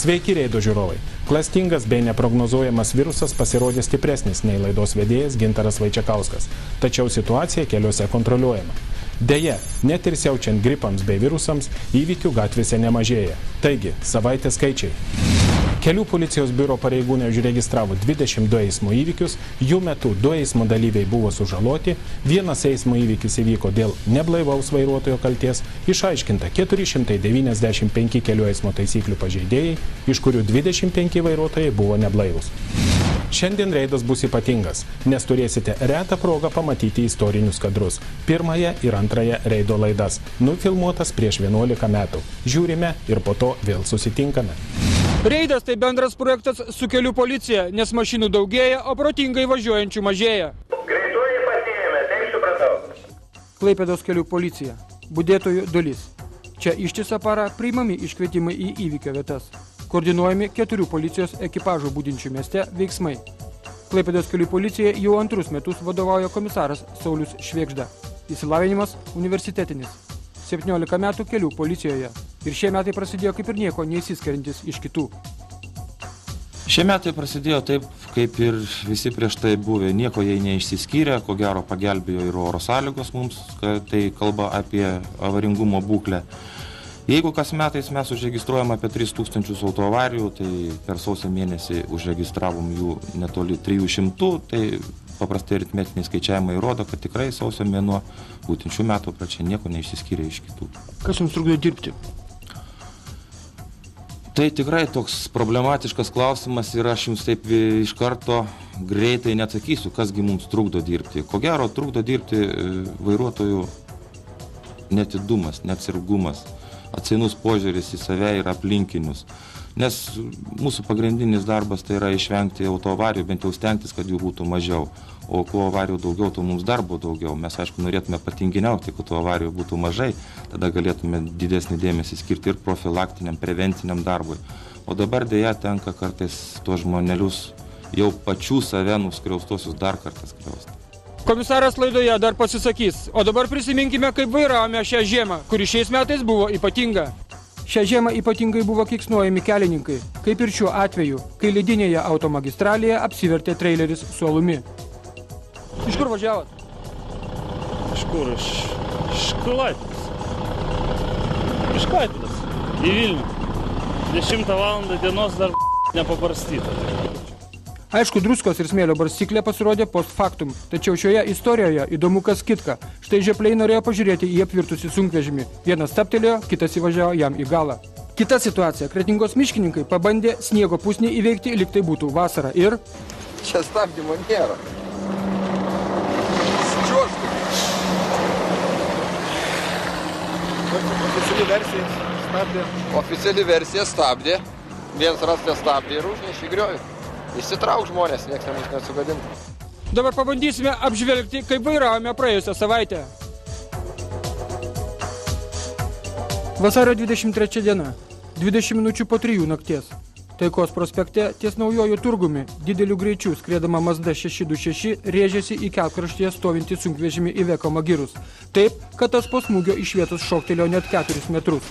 Sveiki reido žiūrovai. Klastingas bei neprognozuojamas virusas pasirodė stipresnis nei laidos vedėjas Gintaras Vaičekauskas, tačiau situacija keliuose kontroliuojama. Deja, net ir siaučiant gripams bei virusams, įvykių gatvėse nemažėja. Taigi, savaitės skaičiai. Kelių policijos biuro pareigūnai užregistravo 22 eismo įvykius, jų metu 2 eismo dalyviai buvo sužaloti, 1 eismo įvykis įvyko dėl neblaivaus vairuotojo kaltės, išaiškinta 495 kelių eismo taisyklių pažeidėjai, iš kurių 25 vairuotojai buvo neblaivūs. Šiandien reidas bus ypatingas, nes turėsite retą progą pamatyti istorinius kadrus. Pirmąją ir antrąją reido laidas, nufilmuotas prieš 11 metų. Žiūrime ir po to vėl susitinkame. Reidas tai bendras projektas su kelių policija, nes mašinų daugėja, o protingai važiuojančių mažėja. Greitoji pasiėmė, taip supratau. Klaipėdos kelių policija. Budėtojų dalis. Čia ištisą parą priimami iškvietimai į įvykio vietas. Koordinuojami 4 policijos ekipažų budinčių mieste veiksmai. Klaipėdos kelių policija jau 2 metus vadovauja komisaras Saulius Švėgžda. Išsilavinimas universitetinis. 17 metų kelių policijoje. Ir šie metai prasidėjo kaip ir nieko neįsiskiriantis iš kitų. Šie metai prasidėjo taip, kaip ir visi prieš tai buvę. Nieko jai neišsiskyrė, ko gero pagelbėjo ir oro sąlygos mums, kad tai kalba apie avaringumo būklę. Jeigu kas metais mes užregistruojam apie 3000 autoavarijų, tai per sausio mėnesį užregistravom jų netoli 300, tai paprastai aritmetiniai skaičiavimai rodo, kad tikrai sausio mėnuo, būtent šių metų pradžia, nieko neišsiskyrė iš kitų. Kas jums trukdo dirbti? Tai tikrai toks problematiškas klausimas ir aš jums taip iš karto greitai neatsakysiu, kasgi mums trukdo dirbti. Ko gero, trukdo dirbti vairuotojų neatidumas, neatsargumas, atsainus požiūris į save ir aplinkinius. Nes mūsų pagrindinis darbas tai yra išvengti autoavarijų, bent jau stengtis, kad jų būtų mažiau. O kuo avarijų daugiau, tuo mums darbo daugiau. Mes, aišku, norėtume patinginiauti, kad tų avarijų būtų mažai, tada galėtume didesnį dėmesį skirti ir profilaktiniam, prevenciniam darbui. O dabar dėja tenka kartais tuos žmonelius jau pačių save nuskriaustosius dar kartą skriausti. Komisaras laidoje dar pasisakys, o dabar prisiminkime, kaip vairavome šią žiemą, kuri šiais metais buvo ypatinga. Šią žiemą ypatingai buvo keiksnojami kelininkai, kaip ir šiuo atveju, kai ledinėje automagistralėje apsivertė treileris su alumi. Iš kur važiavot? Iš kur? Iš Klaipėdos. Iš Klaipėdos. Į Vilnių. 10 valandą dienos dar nepabarstyta. Aišku, druskos ir smėlio barstyklė pasirodė post factum, tačiau šioje istorijoje įdomu kas kitka. Štai žiopliai norėjo pažiūrėti į apvirtusį sunkvežimį. Vienas stabtelėjo, kitas įvažiavo jam į galą. Kita situacija. Kretingos miškininkai pabandė sniego pusnį įveikti, lyg tai būtų vasara ir... Čia stabdymo nėra. Čiuožtų. Oficiali versija stabdė. Oficiali versija stabdė. Vienas rastas stabdė ir užnešė griovį. Įsitrauk žmonės, nieks mums nesugadintų. Dabar pabandysime apžvelgti, kaip vairavome praėjusią savaitę. Vasario 23 diena, 20 minučių po 3 nakties. Taikos prospekte ties Naujoju turgumi dideliu greičiu skriedama Mazda 626 rėžėsi į kelkraštyje stovintį sunkvežimį Iveco Magirus. Taip, kad tas po smūgio iš vietos šoktelėjo net 4 metrus.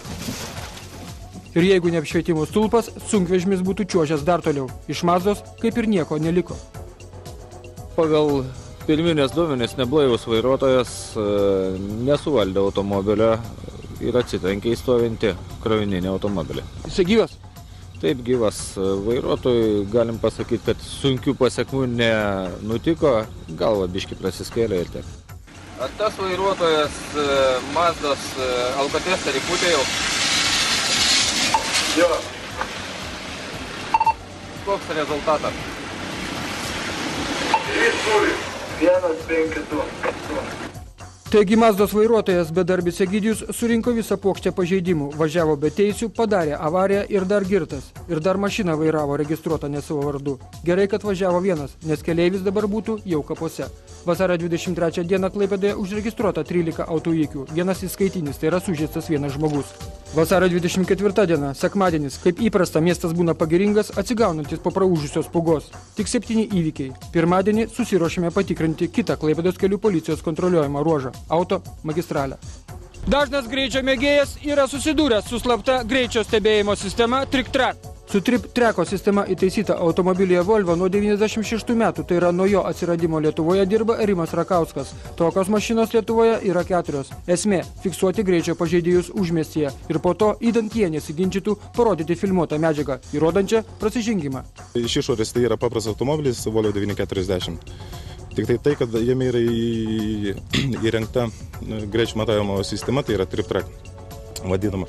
Ir jeigu ne apšvietimo stulpas, sunkvežimis būtų čiuožęs dar toliau. Iš Mazdos kaip ir nieko neliko. Pagal pirminės duomenys neblaivus vairuotojas nesuvaldė automobilio ir atsitrenkė į stovintį krovininį automobilį. Jisai gyvas? Taip, gyvas. Vairuotojui galim pasakyti, kad sunkių pasekmių nenutiko, galva biškį prasiskėlė ir tiek. Tas vairuotojas Mazdos alkotesterį putė jau. Jo. Koks rezultatas? 152. Taigi Mazdos vairuotojas bedarbis Egidijus surinko visą puokštę pažeidimų, važiavo be teisių, padarė avariją ir dar girtas. Ir dar mašiną vairavo registruotą ne savo vardu. Gerai, kad važiavo vienas, nes keleivis dabar būtų jau kapuose. Vasario 23 dieną Klaipėdoje užregistruota 13 autoįvykių, vienas įskaitinis, tai yra sužeistas vienas žmogus. Vasario 24 diena, sekmadienis, kaip įprasta, miestas būna pagiringas, atsigaunantis po praūžusios pūgos. Tik 7 įvykiai. Pirmadienį susiruošėme patikrinti kitą Klaipėdos kelių policijos kontroliuojamą ruožą – auto magistralę. Dažnas greičio mėgėjas yra susidūręs su slapta greičio stebėjimo sistema TrickTrack. Su Trip Treko sistema įtaisyta automobilyje Volvo nuo 96 metų, tai yra nuo jo atsiradimo Lietuvoje dirba Rimas Rakauskas. Tokios mašinos Lietuvoje yra 4. Esmė – fiksuoti greičio pažeidėjus užmiestyje ir po to, idant jie nesiginčytų, parodyti filmuotą medžiagą, įrodančią prasižengimą. Iš išorės tai yra paprastas automobilis Volvo 940. Tik tai, kad jame yra įrengta greičio matavimo sistema, tai yra Trip Track vadinama,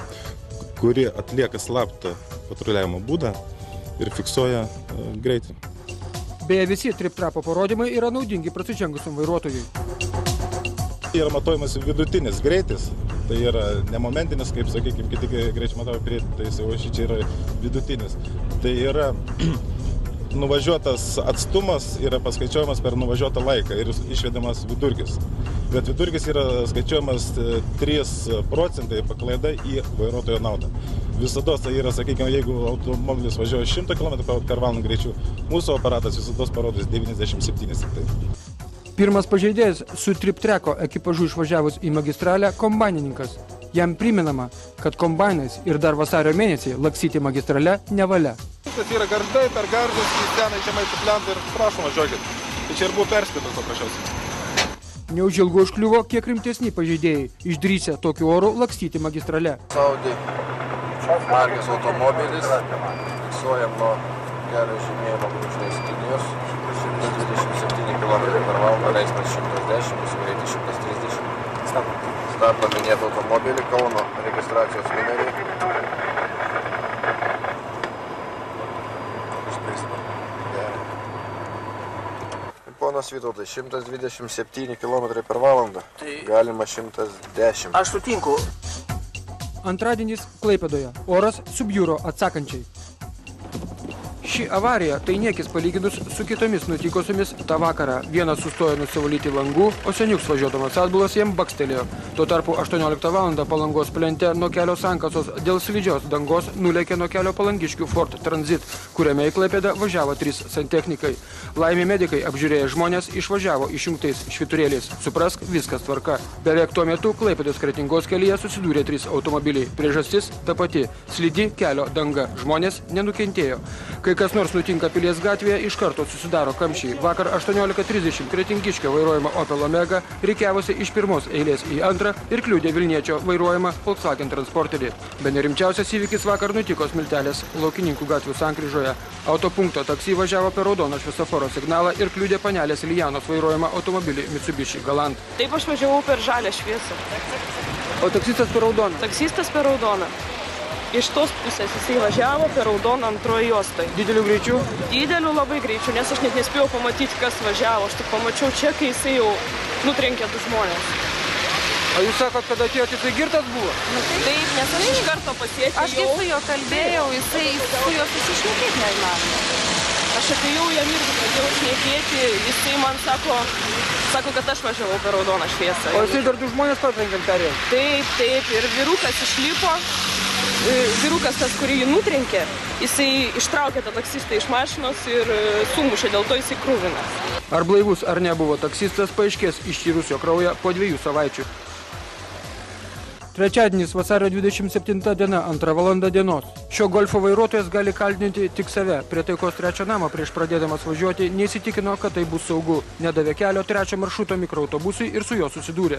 kuri atlieka slaptą patruliavimo būdą ir fiksuoja greitį. Beje, visi Trip Trapo parodymai yra naudingi prasižengusiam vairuotojui. Yra matuojamas vidutinis greitis, tai yra nemomentinis, kaip, sakykime, kiti greičio matavimo prietaisai, o šičia yra vidutinis. Tai yra nuvažiuotas atstumas yra paskaičiuojamas per nuvažiuotą laiką ir išvedamas vidurkis. Bet vidurkis yra skaičiuojamas 3% paklaida į vairuotojo naudą. Visados tai yra, sakykime, jeigu automobilis važiuoja 100 km per valandą greičiu, mūsų aparatas visados parodys 97. Pirmas pažeidėjas su Trip Treko ekipažu išvažiavus į magistralę kombainininkas. Jam priminama, kad kombainais ir dar vasario mėnesį laksyti magistrale nevalia. Tas yra garždai, per garžus, tenai žemai suplenta ir prašom važiuokit. Tai čia ir buvo perspėtas paprasčiausiai. Neužilgo užkliuvo kiek rimtesni pažeidėjai, išdrįsę tokiu oru lakstyti magistrale. Audi markės automobilis, fiksuojam nuo kelio žymėjimo brūkšnės linijos, 127 km per valandą, leismas 110, mūsų greitis 130. Starto minėtą automobilį, Kauno registracijos numerį. Ponas Vytautai, 127 km per valandą, galima 110. Aš sutinku. Antradienys Klaipėdoje. Oras subjuro atsakančiai. Ši avarija tai niekis palyginus su kitomis nutikosiomis tą vakarą. Vienas sustojo nusivalyti langų, o seniuks važiuodamas atbulas jam bakstelėjo. Tuo tarpu 18 val. Palangos plente nuo kelio sankasos dėl slidžios dangos nulėkė nuo kelio palangiškių Ford Transit, kuriame į Klaipėdą važiavo 3 santechnikai. Laimė medikai apžiūrėję žmonės išvažiavo išjungtais švyturėliais. Suprask, viskas tvarka. Beveik tuo metu Klaipėdos Kretingos kelyje susidūrė 3 automobiliai. Priežastis ta pati – slidi kelio danga. Žmonės nenukentėjo. Kai kas nors nutinka Pilies gatvėje, iš karto susidaro kamščiai. Vakar 18:30 Kretingiškio vairuojama Opel Omega rikiavosi iš pirmos eilės į antrą ir kliudė Vilniečio vairuojama Volkswagen transporterį. Bene rimčiausias įvykis vakar nutiko Smiltelės Laukininkų gatvių sankryžoje. Autopunkto taksi važiavo per raudoną šviesoforo signalą ir kliudė panelės Lijanos vairuojama automobilį Mitsubishi Galant. Taip aš važiavau per žalią šviesą. O taksistas per raudoną? Taksistas per raudoną. Iš tos pusės jisai važiavo per raudoną antroji juostai. Dideliu greičiu? Dideliu labai greičiu, nes aš net nespėjau pamatyti, kas važiavo. Aš tik pamačiau čia, kai jisai jau nutrenkė 2 žmonės. O jūs sakot, kad atėjot, jisai girtas buvo? Taip, nes aš iš karto pasiekiau. Aš kaip su juo kalbėjau, jisai su juo susišnekėti neįmanoma. Aš atėjau jam irgi pradėjau šnekėti, jisai man sako, kad aš važiavau per raudoną šviesą. O jisai dar 2 žmonės patrenkant perėjo? Taip, ir vyrukas išlipo. Vyrukas tas, kurį jį nutrenkė, jisai ištraukė tą taksistą iš mašinos ir sumušė, dėl to jisai krūvinas. Ar blaivus ar nebuvo taksistas, paaiškės ištyrus jo kraują po 2 savaičių. Trečiadienis vasario 27 diena, 2 valanda dienos. Šio golfo vairuotojas gali kaltinti tik save. Prie Taikos 3 namo prieš pradėdamas važiuoti neįsitikino, kad tai bus saugu. Nedavė kelio 3 maršruto mikroautobusui ir su juo susidūrė.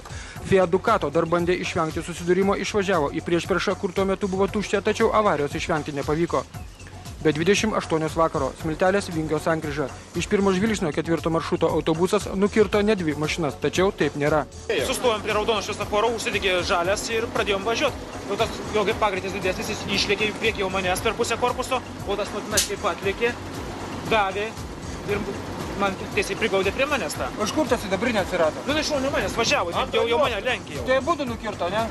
Fiat Ducato dar bandė išvengti susidūrimo, išvažiavo į priešpriešą, kur tuo metu buvo tuščia, tačiau avarijos išvengti nepavyko. Be 28 vakaro Smiltelės Vingio sankryža. Iš pirmo žvilgsnio 4 maršruto autobusas nukirto ne 2 mašinas, tačiau taip nėra. Sustojom prie raudono šviesoforo, užsidegė žalias ir pradėjom važiuoti. Jau tas vėlgi pagreitis didesnis, jis išlėkė į priekį jau manęs per pusę korpuso, o tas matinas taip pat lėkė, davė ir man tiesiai prigaudė prie manęs tą. O iš kur tas sidabrinė atsirado? Nu, iš šono manęs važiavo, jau mane lenkė jau. Tai būdu nukirto, ne?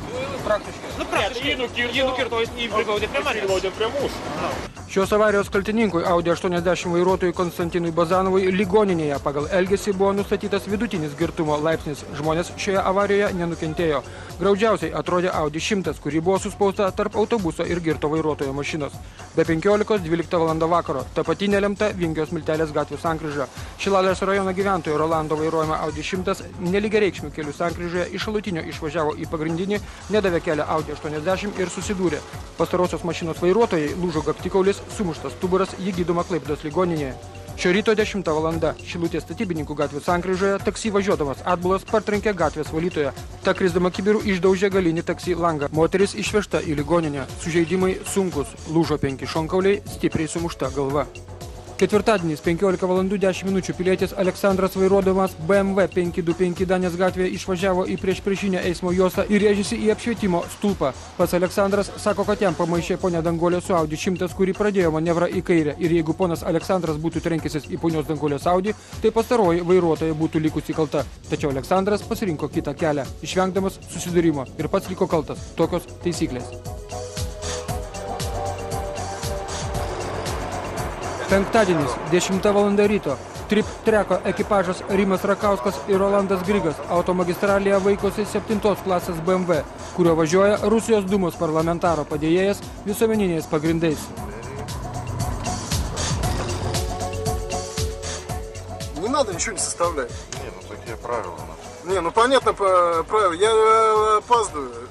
Praktiškai. Nu, praktiškai jį nukirto, jį prigaudė prie manęs. Prigaudė prie mūsų. Šios avarijos kaltininkui Audi 80 vairuotojui Konstantinui Bazanovui ligoninėje pagal elgesį buvo nustatytas vidutinis girtumo laipsnis. Žmonės šioje avarijoje nenukentėjo. Graudžiausiai atrodė Audi 100, kuri buvo suspausta tarp autobuso ir girto vairuotojo mašinos. Be 15:12 val. Vakaro. Ta pati nelemta Vingio Smiltelės gatvių sankryža. Šilalės rajono gyventojo Rolando vairuojama Audi 100 nelygiareikšmių kelių sankryžoje iš šalutinio išvažiavo į pagrindinį, nedavė kelią Audi 80 ir susidūrė. Pastarosios mašinos vairuotojai lūžo kaktikaulis, sumuštas stuburas, jį gydoma Klaipėdos ligoninėje. Šio ryto 10 valanda Šilutės statybininkų gatvės sankryžoje taksi važiuodamas atbulas partrenkė gatvės valytoją. Ta krisdama kibirų išdaužė galinį taksi langą. Moteris išvežta į ligoninę. Sužeidimai sunkus. Lūžo 5 šonkauliai, stipriai sumušta galva. Ketvirtadienis 15 valandų 10 minučių pilietis Aleksandras vairuodamas BMW 525 Danės gatvėje išvažiavo į priešpriešinę eismo juostą ir rėžėsi į apšvietimo stulpą. Pats Aleksandras sako, kad jam pamaišė ponia Dangolės su Audi 100, kuri pradėjo manevrą į kairę. Ir jeigu ponas Aleksandras būtų trenkęsis į ponios Dangolės Audi, tai pastaroji vairuotoja būtų likusi kalta. Tačiau Aleksandras pasirinko kitą kelią, išvengdamas susidūrimo ir pats liko kaltas. Tokios taisyklės. Penktadienis, 10 valanda ryto. Trip treko ekipažas Rimas Rakauskas ir Rolandas Grigas automagistralėje vaikosi 7 klasės BMW, kurio važiuoja Rusijos Dūmos parlamentaro padėjėjas visuomeniniais pagrindais. Не надо ничего не составлять. Не, ну такие правила. Не, ну понятно правила. Я опаздываю.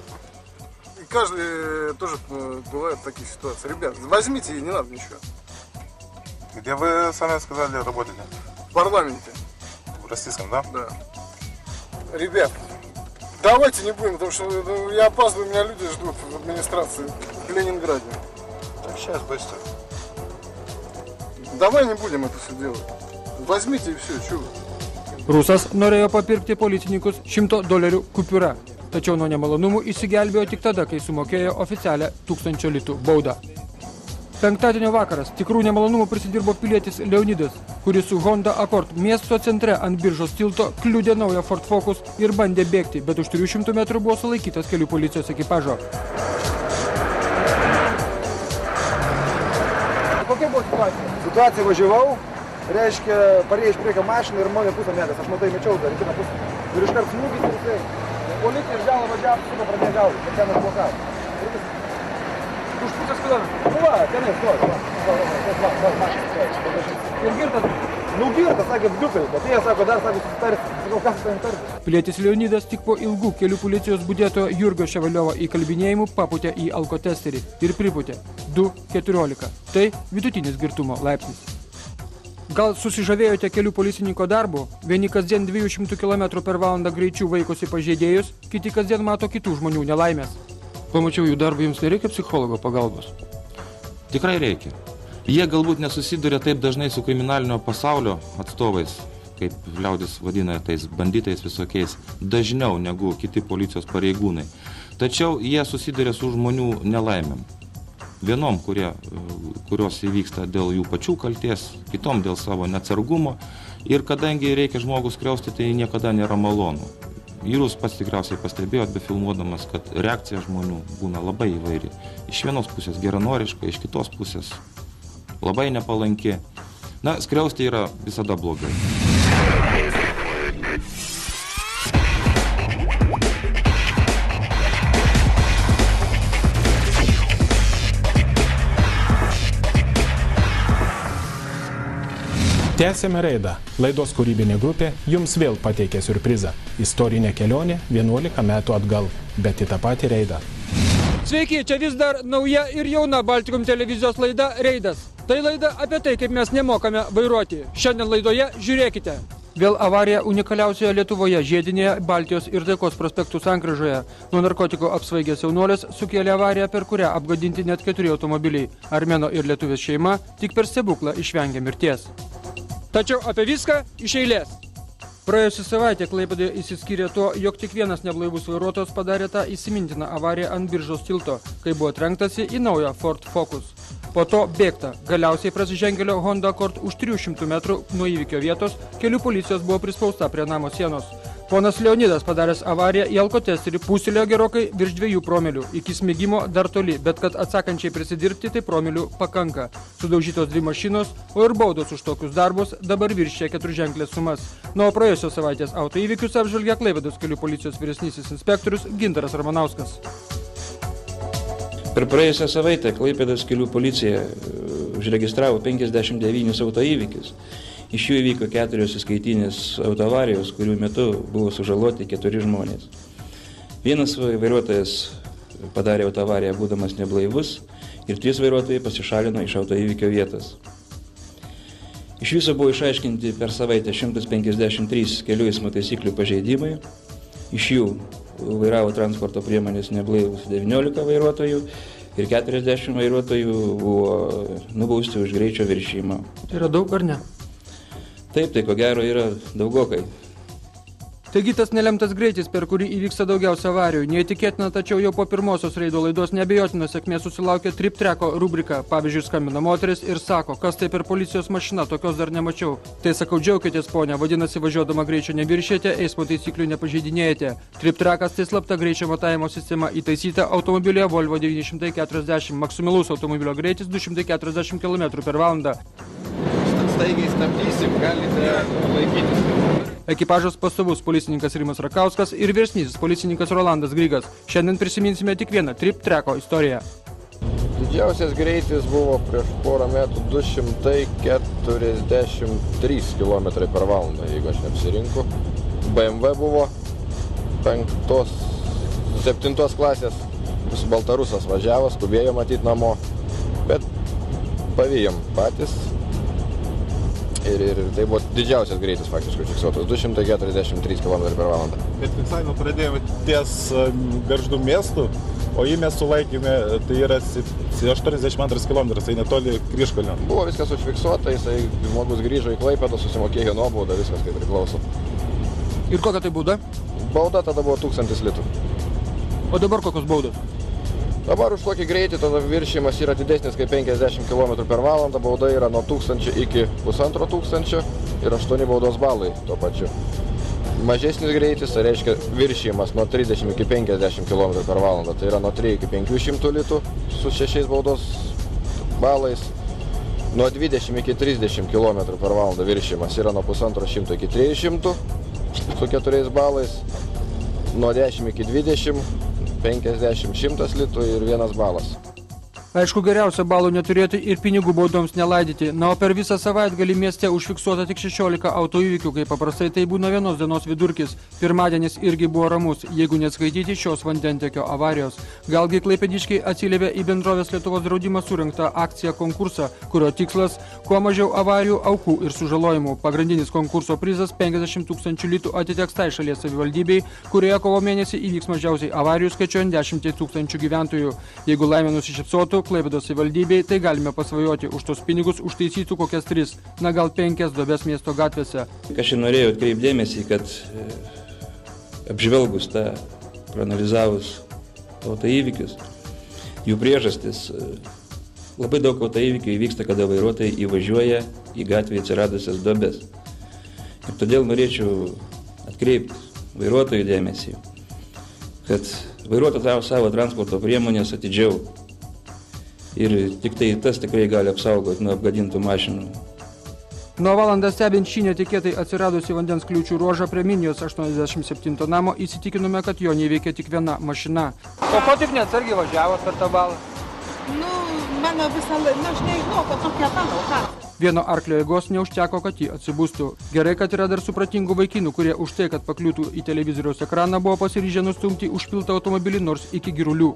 И каждый тоже бывают такие ситуации. Ребят, возьмите и не надо ничего. Где вы сами сказали работаете? В парламенте. В российском, да? Да. Ребят, давайте не будем, потому что я опаздываю, меня люди ждут в администрации в Ленинграде. Так сейчас быстро. Давай не будем это все делать. Возьмите и все, чего? Rusas norėjo papirkti policininkus $100 kupiūra, tačiau nuo nemalonumų įsigelbėjo tik tada, kai sumokėjo oficialią 1000 litų baudą. Penktadienio vakaras tikrų nemalonumų prisidirbo pilietis Leonidas, kuris su Honda Accord miesto centre ant Biržos tilto kliudė naują Ford Focus ir bandė bėgti, bet už 300 metrų buvo sulaikytas kelių policijos ekipažo. Kokia buvo situacija? Situacija važiavau, reiškia, parėjo iš priekio mašiną ir mane pusę metęs. Aš matai, mečiau dar į kitą pusę. Ir iškart smūgis ir jisai. Policija iš galo važiavo, suko pradėjo gauti, bet ten atblokavo. Už pusės kilometrų. Nu va, ten stovi. Ir girtas, girtas, sakė, dukai, bet jie sako, dar sako, susitarsi. Sakau, kas ten tarsi? Pilietis Leonidas tik po ilgų kelių policijos budėtojo Jurgio Ševaliovo įkalbinėjimų paputė į alkotesterį ir priputė 2,14. Tai vidutinis girtumo laipsnis. Gal susižavėjote kelių policininko darbu? Vieni kasdien 200 km per valandą greičių vaikosi pažeidėjus, kiti kasdien mato kitų žmonių nelaimės. Pamačiau jų darbą, jums nereikia psichologo pagalbos? Tikrai reikia. Jie galbūt nesusiduria taip dažnai su kriminalinio pasaulio atstovais, kaip liaudis vadina tais banditais visokiais, dažniau negu kiti policijos pareigūnai. Tačiau jie susiduria su žmonių nelaimėm. Vienom, kurios įvyksta dėl jų pačių kalties, kitom dėl savo neatsargumo. Ir kadangi reikia žmogus skriausti, tai niekada nėra malonu. Jūs pats tikriausiai pastebėjot, befilmuodamas, kad reakcija žmonių būna labai įvairi. Iš vienos pusės geranoriška, iš kitos pusės labai nepalanki. Na, skriausti yra visada blogai. Tęsėme reidą. Laidos kūrybinė grupė jums vėl pateikė siurprizą. Istorinė kelionė 11 metų atgal, bet į tą patį reidą. Sveiki, čia vis dar nauja ir jauna Baltikum televizijos laida Reidas. Tai laida apie tai, kaip mes nemokame vairuoti. Šiandien laidoje žiūrėkite. Vėl avarija unikaliausioje Lietuvoje žiedinėje Baltijos ir Taikos prospektų sankryžoje. Nuo narkotikų apsvaigęs jaunuolis sukėlė avariją, per kurią apgadinti net 4 automobiliai. Armėno ir lietuvės šeima tik per stebuklą išvengė mirties. Tačiau apie viską iš eilės. Praėjusią savaitę Klaipėdoje išsiskyrė tuo, jog tik vienas neblaivus vairuotojas padarė tą įsimintiną avariją ant Biržos tilto, kai buvo trenktasi į naują Ford Focus. Po to bėgta. Galiausiai prasižengelio Honda Accord už 300 metrų nuo įvykio vietos kelių policijos buvo prispausta prie namo sienos. Ponas Leonidas padaręs avariją į alkotesterį pūstelėjo gerokai virš 2 promilių. Iki smigimo dar toli, bet kad atsakančiai prisidirbti, tai promilių pakanka. Sudaužytos 2 mašinos, o ir baudos už tokius darbus dabar viršė 4-ženklės sumas. Nuo praėjusios savaitės autoįvykius apžvelgia Klaipėdos kelių policijos vyresnysis inspektorius Gintaras Ramanauskas. Per praėjusią savaitę Klaipėdos kelių policija užregistravo 59 autoįvykius. Iš jų įvyko 4 įskaitinės autoavarijos, kurių metu buvo sužaloti 4 žmonės. Vienas vairuotojas padarė autoavariją būdamas neblaivus ir 3 vairuotojai pasišalino iš autoįvykio vietos. Iš viso buvo išaiškinti per savaitę 153 kelių eismo taisyklių pažeidimai, iš jų vairavo transporto priemonės neblaivus 19 vairuotojų ir 40 vairuotojų buvo nubausti už greičio viršijimą. Tai yra daug ar ne? Taip, tai ko gero yra daugokai. Taigi tas nelemtas greitis, per kurį įvyksta daugiausia avarijų, neįtikėtina, tačiau jau po pirmosios reido laidos neabejotina sėkmė susilaukė Trip Treko rubrika. Pavyzdžiui, skambina moteris ir sako, kas tai per policijos mašina, tokios dar nemačiau. Tai sakau, džiaukitės, ponia, vadinasi, važiuodama greičio neviršėte, eismo taisyklių nepažeidinėjate. Trip Trekas tai slapta greičio matavimo sistema įtaisyta automobilyje Volvo 940, maksimalus automobilio greitis 240 km/h. Staigiai stabdysim, galite laikytis. Ekipažas pastovus policininkas Rimas Rakauskas ir vyresnysis policininkas Rolandas Grigas. Šiandien prisiminsime tik vieną Trip Treko istoriją. Didžiausias greitis buvo prieš porą metų 243 km/h, jeigu aš neapsirinku. BMW buvo 7 klasės, baltarusas važiavo, skubėjo matyti namo, bet pavijom patys. Ir tai buvo didžiausias greitis faktiškai fiksuotas, 243 km/h. Bet fiksavimą pradėjome ties Gargždų miestu, o jį mes sulaikėme, tai yra 82 km, tai netoli Kryžkalnio. Buvo viskas užfiksuota, žmogus grįžo į Klaipėdą, susimokėjo nuobaudą, viskas kaip priklauso. Ir kokia tai bauda? Bauda tada buvo 1000 litų. O dabar kokios baudos? Dabar už tokį greitį tada viršijimas yra didesnis kaip 50 km/h, bauda yra nuo 1000 iki 1500 ir 8 baudos balai tuo pačiu. Mažesnis greitis, tai reiškia viršijimas nuo 30 iki 50 km/h, tai yra nuo 3 iki 500 litų su 6 baudos balais. Nuo 20 iki 30 km/h viršijimas yra nuo 150 iki 300 su 4 balais. Nuo 10 iki 20 50-100 litų ir 1 balas. Aišku, geriausia balų neturėti ir pinigų baudoms nelaidyti. Na, o per visą savaitgalį mieste užfiksuota tik 16 autoįvykių, kaip paprastai tai būna vienos dienos vidurkis. Pirmadienis irgi buvo ramus, jeigu neskaityti šios vandentiekio avarijos. Galgi klaipėdiškiai atsiliepė į bendrovės Lietuvos draudimas surinktą akciją konkursą, kurio tikslas – kuo mažiau avarijų, aukų ir sužalojimų. Pagrindinis konkurso prizas 50 000 litų atiteks tai šalies savivaldybei, kurioje kovo mėnesį įvyks mažiausiai avarijų skaičiuojant 10 000 gyventojų. Jeigu laimė nusišypsotų Klaipėdos savivaldybei, tai galime pasvajoti už tos pinigus užtaisytų kokias 3, na gal 5 duobes miesto gatvėse. Aš norėjau atkreipdėmėsi, kad apžvelgus tą, proanalizavus autoįvykius, jų priežastis, labai daug autoįvykių įvyksta, kada vairuotojai įvažiuoja į gatvėje atsiradusias duobes. Ir todėl norėčiau atkreipti vairuotojų dėmesį, kad vairuotojai savo transporto priemonės atidžiau. Ir tik tai tas tikrai gali apsaugoti nuo apgadintų mašinų. Nuo valandą stebint šį netikėtai atsiradusi vandens kliūčių ruožą prie Minijos 87 namo įsitikinome, kad jo neįveikė tik viena mašina. O ko taip neatsargiai važiavo per tą balą? Mano visą laiką, aš nežinau, kad tokia mano, ką. Vieno arklio jėgos neužteko, kad jį atsibūstų. Gerai, kad yra dar supratingų vaikinų, kurie už tai, kad pakliūtų į televizoriaus ekraną, buvo pasiryžę nustumti užpiltą automobilį nors iki girulių.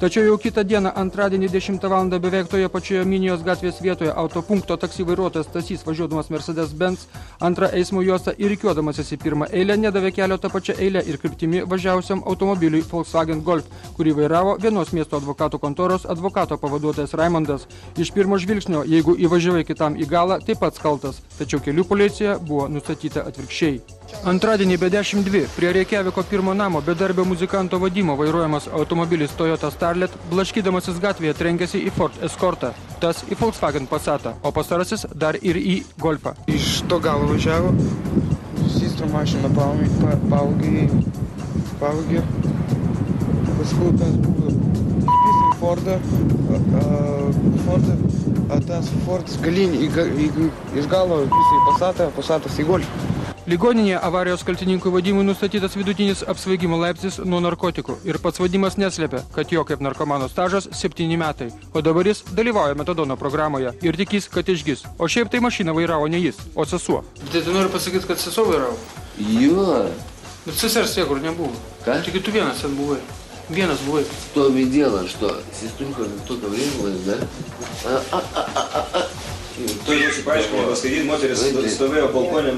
Tačiau jau kitą dieną, antradienį 10 val. Beveik toje pačioje Minijos gatvės vietoje autopunkto taksi vairuotojas Stasys, važiuodamas Mercedes-Benz antrą eismo juostą ir rikiuodamasis į pirmą eilę, nedavė kelio tą pačią eilę ir kryptimi važiavusiam automobiliui Volkswagen Golf, kurį vairavo vienos miesto advokatų kontoros advokato pavaduotojas Raimondas. Iš pirmo žvilgsnio, jeigu įvažiavai kitam į galą, taip pat kaltas, tačiau kelių policija buvo nustatyta atvirkščiai. Antradienį be 10:02 prie Reikjaviko pirmo namo bedarbio muzikanto Vadimo vairuojamas automobilis Toyota Starlet blaškydamasis gatvėje trenkėsi į Ford Escortą, tas į Volkswagen Passatą, o pastarasis dar ir į Golfą. Iš to galo važiavo, susistro mašiną pavaugė, paskui tas buvo išpisa į Fordą, tas Fordas galinį iš galo pisa į Passatą, Passatas į Golfą. Ligoninėje avarijos kaltininkui Vadimui nustatytas vidutinis apsvaigimo laipsnis nuo narkotikų ir pats Vadimas neslėpia, kad jo kaip narkomano stažas 7 metai, o dabar jis dalyvauja metadono programoje ir tikys, kad išgis. O šiaip tai mašiną vairavo ne jis, o sesuo. Tai tu nori pasakyti, kad sesuo vairavo? Jo. Bet sesers niekur неbuvo. Tik tu vienas ten buvai. Vienas buvai. То и дело, что сестренка только врезалась, да? Той ночі paaiškino, paskaityt, moteris stovėjo balkonė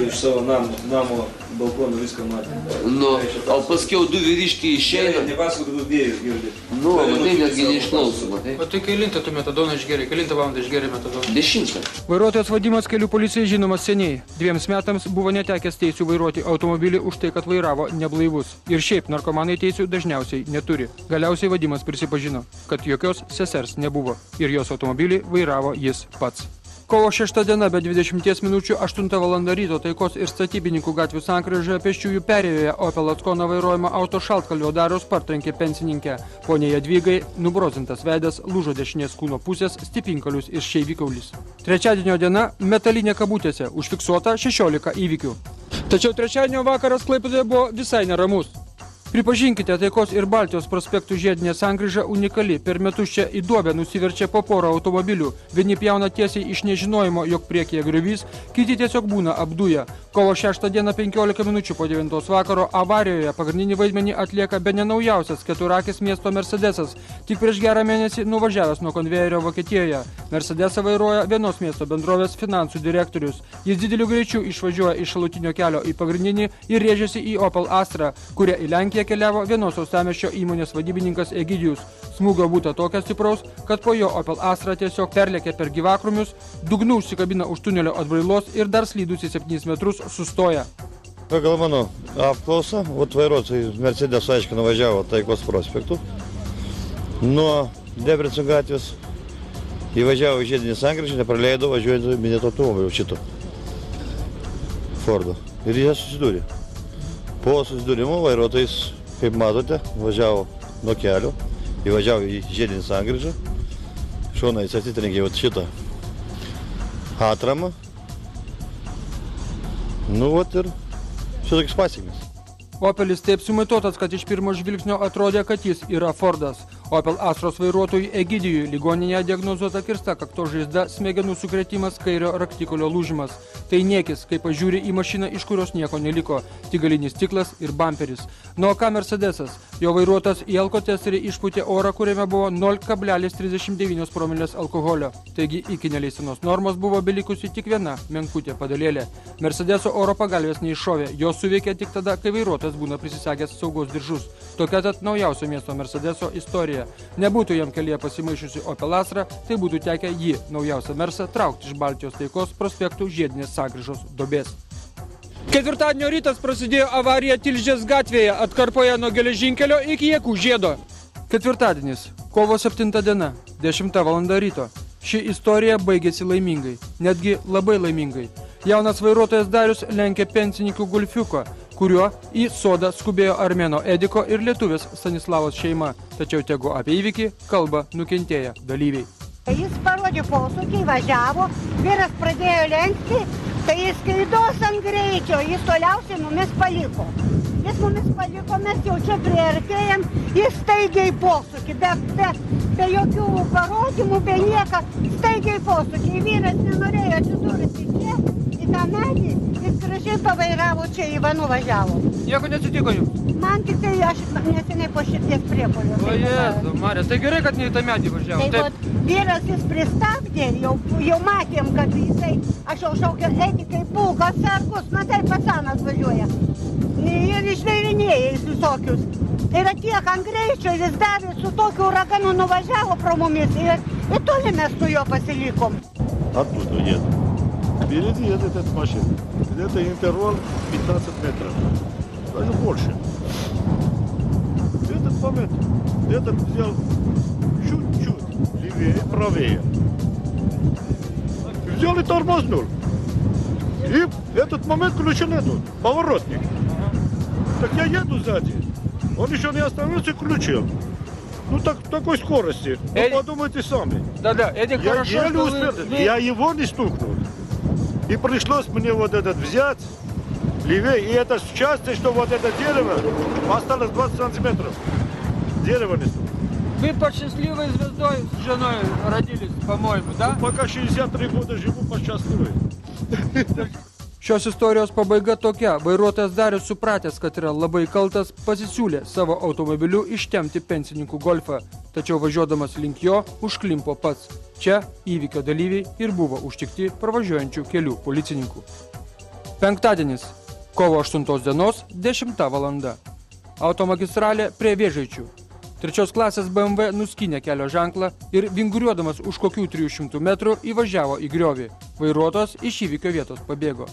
iš savo namo balkono viską matė. Nu, o paskiau du vyriškiai išeina. Nepasakau, kad du dėjus girdi. Nu, matai, netgi neišklauso, matai. O tai kailintą tu metadoną išgėrė, kailintą valandą išgėrė metadoną? 10. Vairuotojas Vadimas kelių policijai žinomas seniai. 2 metams buvo netekęs teisių vairuoti automobilį už tai, kad vairavo neblaivus. Ir šiaip narkomanai teisių dažniausiai neturi. Galiausiai Vadimas prisipažino, kad jokios sesers nebuvo ir jos automobilį vairavo jis pats. Kovo 6 diena be 20 minučių 8 valandą ryto Taikos ir Statybininkų gatvių sankryžoje pėsčiųjų perėjoje Opel Acona vairuojama auto šaltkalvio Dariaus partrenkė pensininkę. Poniai Jadvygai nubrozintas veidas, lūžo dešinės kūno pusės, stipinkalius ir šeivikaulis. Trečiadienio diena metalinė kabutėse, užfiksuota 16 įvykių. Tačiau trečiadienio vakaras Klaipėdoje buvo visai neramus. Pripažinkite, Taikos ir Baltijos prospektų žiedinė sankryža unikali. Per metus čia į duobę nusiverčia po porą automobilių. Vieni pjauna tiesiai iš nežinojimo, jog priekyje griovys, kiti tiesiog būna apduję. Kovo 6 dieną 15 minučių po 9 vakaro avarijoje pagrindinį vaidmenį atlieka bene naujausias keturakis miesto Mercedesas, tik prieš gerą mėnesį nuvažiavęs nuo konvejerio Vokietijoje. Mercedesą vairuoja vienos miesto bendrovės finansų direktorius. Jis dideliu greičiu išvažiuoja iš šalutinio kelio į pagrindinį ir rėžiasi į Opel Astra, kuria į Lenkiją keliavo vienos uostamiesčio įmonės vadybininkas Egidijus. Smūgio būta tokio stipraus, kad po jo Opel Astra tiesiog perlėkė per gyvakrumius, dugnu užsikabina už tunelio atbrailos ir dar slydusi 7 metrus sustoja. Pagal mano apklausą, vairuotojai Mercedes aiškiai nuvažiavo Taikos prospektu. Nuo Debrecen gatvės įvažiavo į žiedinį sankryžą, nepraleido važiuojant minėto automobilio šito Fordo. Ir jie susidūrė. Po susidūrimo vairuotojas, kaip matote, važiavo nuo kelio, įvažiavo į žiedinį sankryžą, šonais atitrenkė šitą atramą. Nu, ir šitokius pasiekmes. Opelis taip sumaitotas, kad iš pirmo žvilgsnio atrodė, kad jis yra Fordas. Opel Astros vairuotojui Egidijui ligoninėje diagnozuota kirsta kaktos žaizda, smegenų sukrėtimas, kairio raktikulio lūžimas. Tai niekis, kai pažiūri į mašiną, iš kurios nieko neliko, tik galinis stiklas ir bamperis. Nuo ką Mercedesas? Jo vairuotas į alkotesterį išpūtė orą, kuriame buvo 0,39 promilės alkoholio. Taigi iki neleistinos normos buvo belikusi tik viena menkutė padalėlė. Mercedeso oro pagalvės neiššovė, jos suveikė tik tada, kai vairuotas būna prisisegęs saugos diržus. Tokia tad naujausio miesto Mercedeso istorija. Nebūtų jam kelyje pasimaišiusi Opel Astra, tai būtų tekę jį, naujausią Mersą, traukti iš Baltijos Taikos prospektų žiedinės sankryžos duobės. Ketvirtadienio rytas prasidėjo avarija Tilžės gatvėje, atkarpoje nuo geležinkelio iki Jakų žiedo. Ketvirtadienis, kovo 7 diena, 10 valandą ryto. Ši istorija baigėsi laimingai, netgi labai laimingai. Jaunas vairuotojas Darius lenkė pensininkų Golfiuko, kuriuo į sodą skubėjo armėno Ediko ir lietuvės Stanislavos šeima. Tačiau tegu apie įvykį kalba nukentėję dalyviai. Jis parodė posūkį, važiavo, vyras pradėjo lenkti, tai jis skaidos ant greičio, jis toliausiai mumis paliko. Jis mumis paliko, mes jau čia priartėjom, jis staigiai posūkį, be jokių parodymų, be nieko, staigiai posūkį. Vyras nenorėjo atsidūrusi čia, į tą medį, jis gražiai pavairavo čia, Ivanu važiavo. Nieko neatsitiko jums? Man tik tai aš neseniai po širdies priepuolio. O Jėzu, Marija, tai gerai, kad ne į tą medį važiavo. Tai vyras jis pristabdė, jau matėm, kad jisai, aš jau šaukiu, Edikai, būk atsargus, matai, pasanas važiuoja. Ir išveirinėja jis visokius. Ir tiek ant greičio jis davė su tokiu uraganu nuvažiavo pro mumis ir toli mes su jo pasilikom. Оттуда едет. Впереди едет эта машина. Это интервал 15 метров. Даже больше. В этот момент этот взял чуть-чуть левее, правее. Взял и тормознул. И в этот момент ключа нету. Поворотник. Так я еду сзади. Он еще не остановился и включил. Ну так в такой скорости. Ну подумайте сами. Да-да, Эдик, я хорошо, еле успел. Я его не стукнул. И пришлось мне вот этот взять левее, и это части, что вот это дерево осталось 20 сантиметров. Дерево несу. Вы под счастливой звездой с женой родились, по-моему, да? Пока 63 года живу под счастливой. Šios istorijos pabaiga tokia. Vairuotojas Darius, supratęs, kad yra labai kaltas, pasisiūlė savo automobiliu ištemti pensininkų golfą, tačiau važiuodamas link jo užklimpo pats. Čia įvykio dalyviai ir buvo užtikti pravažiuojančių kelių policininkų. Penktadienis, kovo 8 dienos, 10 valanda. Automagistralė prie Vėžaičių. 3 klasės BMW nuskynė kelio ženklą ir vinguriuodamas už kokių 300 metrų įvažiavo į griovį. Vairuotojas iš įvykio vietos pabėgo.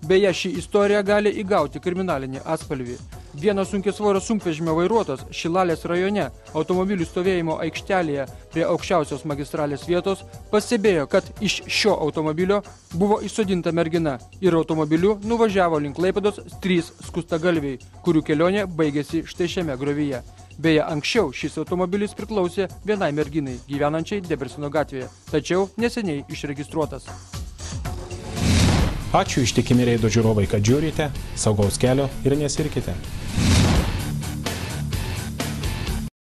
Beje, ši istorija gali įgauti kriminalinį atspalvį. Vienas sunkiasvorio sunkvežimio vairuotojas Šilalės rajone automobilių stovėjimo aikštelėje prie aukščiausios magistralės vietos pastebėjo, kad iš šio automobilio buvo įsodinta mergina ir automobiliu nuvažiavo link Klaipėdos 3 skustagalviai, kurių kelionė baigėsi štai šiame griovyje. Beje, anksčiau šis automobilis priklausė vienai merginai gyvenančiai Debreceno gatvėje, tačiau neseniai išregistruotas. Ačiū ištikimi Reido žiūrovai, kad žiūrite, saugaus kelio ir nesirkite.